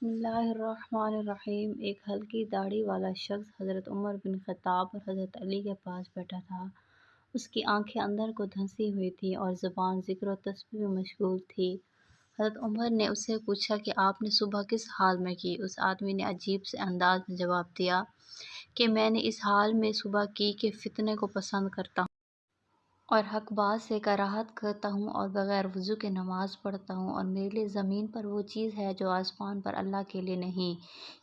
بسم اللہ الرحمن الرحیم۔ ایک ہلکی داڑھی والا شخص حضرت عمر بن خطاب اور حضرت علی کے پاس بیٹھا تھا۔ اس کی آنکھیں اندر کو دھنسی ہوئی تھیں اور زبان ذکر و تسبیح میں مشغول تھی۔ حضرت عمر نے اس سے پوچھا کہ آپ نے صبح کس حال میں کی؟ اس آدمی نے عجیب سے انداز میں جواب دیا کہ میں نے اس حال میں صبح کی کہ فتنے کو پسند کرتا ہوں اور حق بات سے کراہت کرتا ہوں اور بغیر وضو کے نماز پڑھتا ہوں، اور میرے لیے زمین پر وہ چیز ہے جو آسمان پر اللہ کے لیے نہیں۔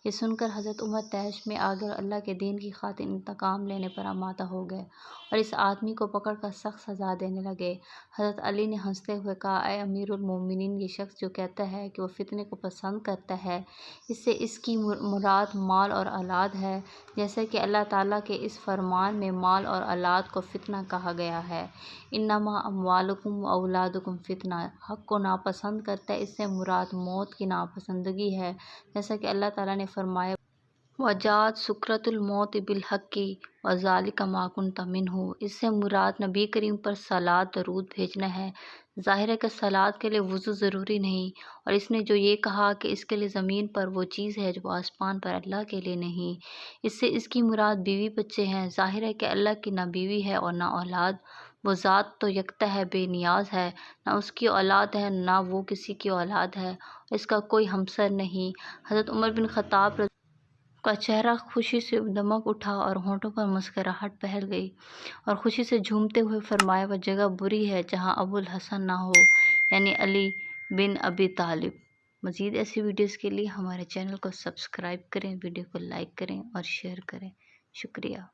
یہ سن کر حضرت عمر طیش میں آ گئے اور اللہ کے دین کی خاطر انتقام لینے پر آمادہ ہو گئے اور اس آدمی کو پکڑ کر سخت سزا دینے لگے۔ حضرت علی نے ہنستے ہوئے کہا، اے امیر المومنین، یہ شخص جو کہتا ہے کہ وہ فتنے کو پسند کرتا ہے، اس سے اس کی مراد مال اور اولاد ہے، جیسا کہ اللہ تعالیٰ کے اس فرمان میں مال اور اولاد کو فتنہ کہا گیا ہے۔ انما اموالکم و اولادکم فتنہ، حق کو ناپسند کرتا ہے، اس سے مراد موت کی ناپسندگی ہے، جیسا کہ اللہ تعالیٰ نے فرمایا وَجَاءَتْ سُکرۃُ الْمَوْتِ بِالْحَقِّ وَذَلِکَ مَا کُنتَ مِنْہُ۔ اس سے مراد نبی کریم پر صلاۃ درود بھیجنا ہے۔ ظاہر ہے کہ صلاۃ کے لیے وضو ضروری نہیں، اور اس نے جو یہ کہا کہ اس کے لیے زمین پر وہ چیز ہے جو آسمان پر اللہ کے لیے نہیں، اس سے اس کی مراد بیوی بچے ہیں۔ ظاہر ہے کہ اللہ کی نہ بیوی ہے اور نہ اولاد، وہ ذات تو یکتا ہے، بے نیاز ہے، نہ اس کی اولاد ہے نہ وہ کسی کی اولاد ہے، اور اس کا کوئی ہمسر نہیں۔ حضرت عمر بن خطاب کا چہرہ خوشی سے دمک اٹھا اور ہونٹوں پر مسکراہٹ پھیل گئی، اور خوشی سے جھومتے ہوئے فرمایا، وہ جگہ بری ہے جہاں ابو الحسن نہ ہو، یعنی علی بن ابی طالب۔ مزید ایسی ویڈیوز کے لیے ہمارے چینل کو سبسکرائب کریں، ویڈیو کو لائک کریں اور شیئر کریں۔ شکریہ۔